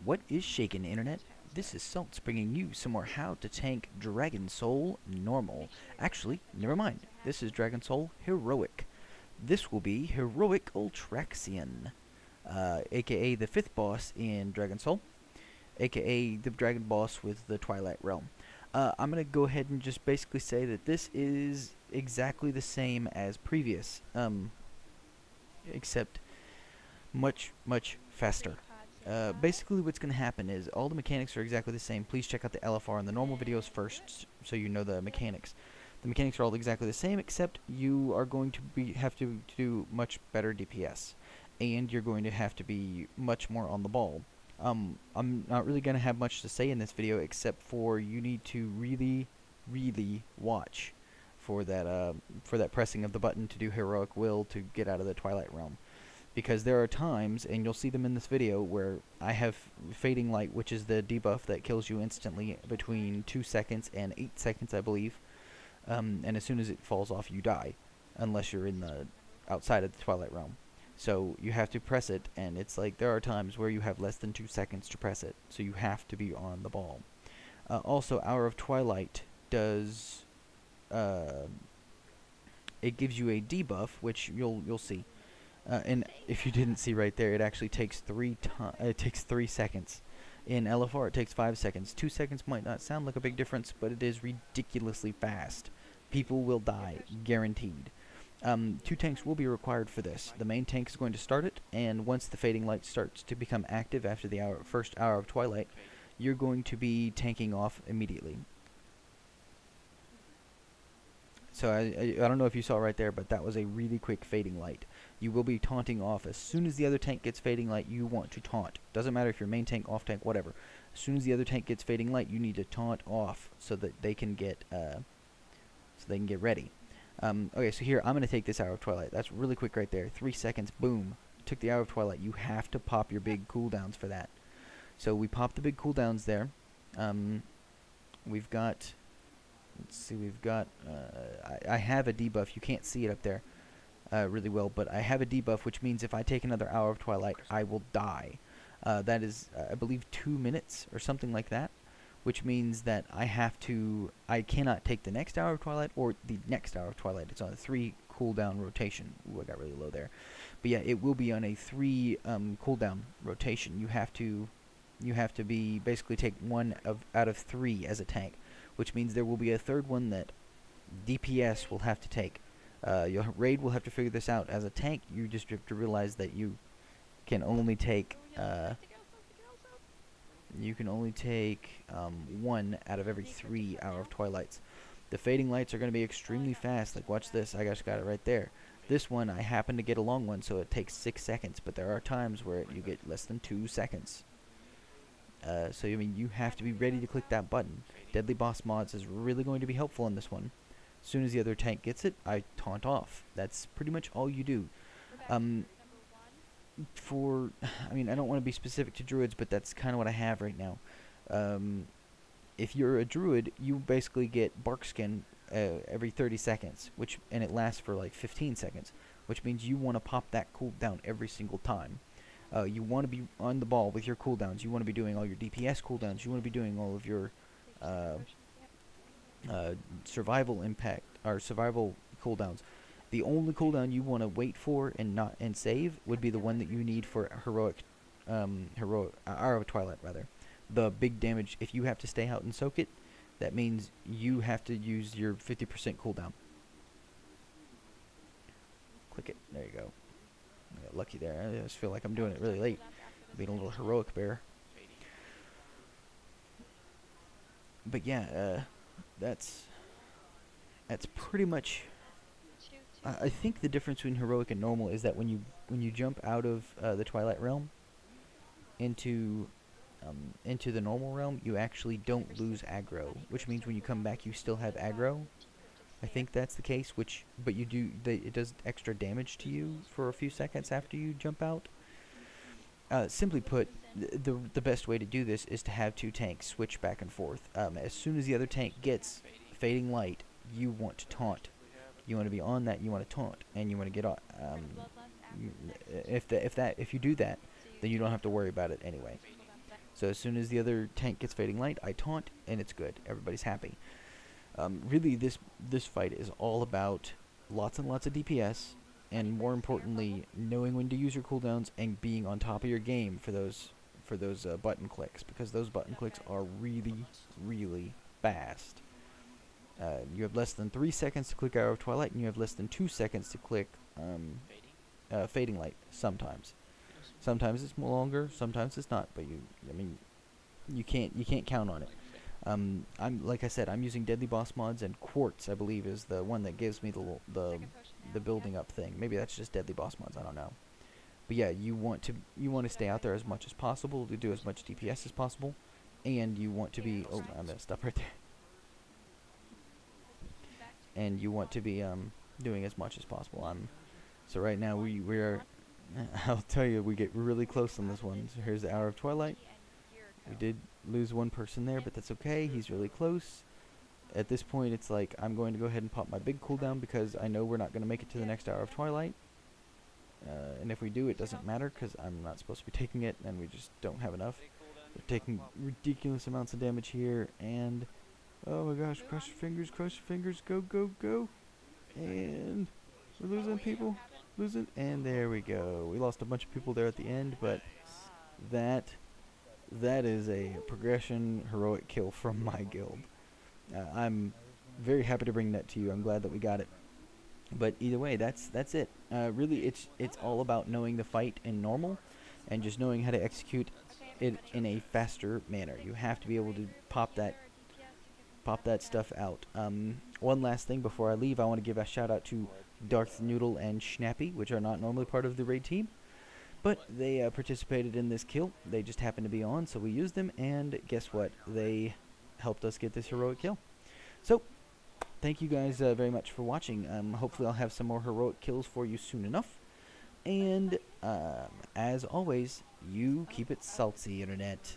What is shaking, internet? This is Salts bringing you some more how to tank Dragon Soul normal. Actually, never mind. This is Dragon Soul heroic. This will be heroic Ultraxion, aka the 5th boss in Dragon Soul, aka the dragon boss with the Twilight Realm. I'm going to go ahead and just basically say that this is exactly the same as previous, except much faster. Basically what's going to happen is all the mechanics are exactly the same. Please check out the LFR and the normal videos first so you know the mechanics. The mechanics are all exactly the same, except you are going to have to do much better DPS, and you're going to have to be much more on the ball. I'm not really going to have much to say in this video, except for you need to really watch for that pressing of the button to do heroic will to get out of the Twilight Realm. Because there are times, and you'll see them in this video, where I have Fading Light, which is the debuff that kills you instantly between 2 seconds and 8 seconds, I believe. And as soon as it falls off, you die, unless you're in the outside of the Twilight Realm. So you have to press it, and it's like there are times where you have less than 2 seconds to press it, so you have to be on the ball. Also, Hour of Twilight does it gives you a debuff, which you'll see. And if you didn't see right there, it actually takes 3 seconds. In LFR, it takes 5 seconds. 2 seconds might not sound like a big difference, but it is ridiculously fast. People will die, guaranteed. 2 tanks will be required for this. The main tank is going to start it, and once the Fading Light starts to become active after the first hour of Twilight, you're going to be tanking off immediately. So I don't know if you saw right there, but that was a really quick Fading Light. You will be taunting off. As soon as the other tank gets Fading Light, you want to taunt. Doesn't matter if you're main tank, off tank, whatever. As soon as the other tank gets Fading Light, you need to taunt off so that they can get ready. Okay, so here I'm gonna take this Hour of Twilight. That's really quick right there. 3 seconds, boom. Took the Hour of Twilight. You have to pop your big cooldowns for that. So we pop the big cooldowns there. We've got. Let's see, we've got, I have a debuff. You can't see it up there really well, but I have a debuff, which means if I take another Hour of Twilight, I will die. That is, I believe, 2 minutes or something like that, which means that I cannot take the next Hour of Twilight or the next Hour of Twilight. It's on a 3 cooldown rotation. Ooh, I got really low there. But yeah, it will be on a 3 cooldown rotation. You have to be, basically take 1 out of 3 as a tank, which means there will be a 3rd one that DPS will have to take. Your raid will have to figure this out. As a tank, you just have to realize that you can only take 1 out of every 3 Hour of Twilights. The Fading Lights are going to be extremely fast. Like, watch this. I just got it right there. This one, I happen to get a long one, so it takes 6 seconds. But there are times where you get less than 2 seconds. So, I mean, you have to be ready to click that button. Deadly Boss Mods is really going to be helpful in this one. As soon as the other tank gets it, I taunt off. That's pretty much all you do. I mean, I don't want to be specific to druids, but that's kind of what I have right now. If you're a druid, you basically get bark skin every 30 seconds, and it lasts for like 15 seconds, which means you want to pop that cooldown every single time. You want to be on the ball with your cooldowns. You want to be doing all your DPS cooldowns. You want to be doing all of your survival impact or survival cooldowns. The only cooldown you want to wait for and save would be the one that you need for heroic Hour of Twilight rather. The big damage. If you have to stay out and soak it, that means you have to use your 50% cooldown. Click it. There you go. I got lucky there. I just feel like I'm doing it really late. Being a little heroic bear. But yeah, that's pretty much. I think the difference between heroic and normal is that when you jump out of the Twilight Realm into the normal realm, you actually don't lose aggro, which means when you come back, you still have aggro. I think that's the case, but you do, it does extra damage to you for a few seconds after you jump out. Simply put, the best way to do this is to have 2 tanks switch back and forth. As soon as the other tank gets Fading Light, you want to taunt. You want to be on that, you want to taunt, and you want to get off. If you do that, then you don't have to worry about it anyway. So as soon as the other tank gets fading light, I taunt, and it's good. Everybody's happy. Really, this fight is all about lots and lots of DPS, and more importantly, knowing when to use your cooldowns and being on top of your game for those button clicks, because those button clicks are really, really fast. You have less than 3 seconds to click Hour of Twilight, and you have less than 2 seconds to click Fading Light. Sometimes it's more longer, sometimes it's not. But you can't count on it. Like I said, I'm using Deadly Boss mods, and Quartz, I believe, is the one that gives me the building up thing. Maybe that's just Deadly Boss mods. I don't know. But yeah, you want to stay out there as much as possible to do as much DPS as possible, and you want to be. Oh, I'm gonna stop right there. And you want to be doing as much as possible. So right now we're I'll tell you, we get really close on this one. So here's the Hour of Twilight. We did lose one person there, but that's okay. He's really close. At this point, it's like I'm going to go ahead and pop my big cooldown because I know we're not going to make it to the next Hour of Twilight. And if we do, it doesn't matter because I'm not supposed to be taking it, and we just don't have enough. We're taking ridiculous amounts of damage here, and oh my gosh, cross your fingers, go, go, go. And we're losing people, and there we go. We lost a bunch of people there at the end, but that is a progression heroic kill from my guild. I'm very happy to bring that to you. I'm glad that we got it. But either way, that's it. Really, it's all about knowing the fight in normal, and just knowing how to execute it in a faster manner. You have to be able to pop that stuff out. One last thing before I leave, I want to give a shout out to Darth Noodle and Schnappy, which are not normally part of the raid team, but they participated in this kill. They just happened to be on, so we used them, and guess what? They helped us get this heroic kill. So thank you guys very much for watching. Hopefully I'll have some more heroic kills for you soon enough. And as always, you keep it salty, internet.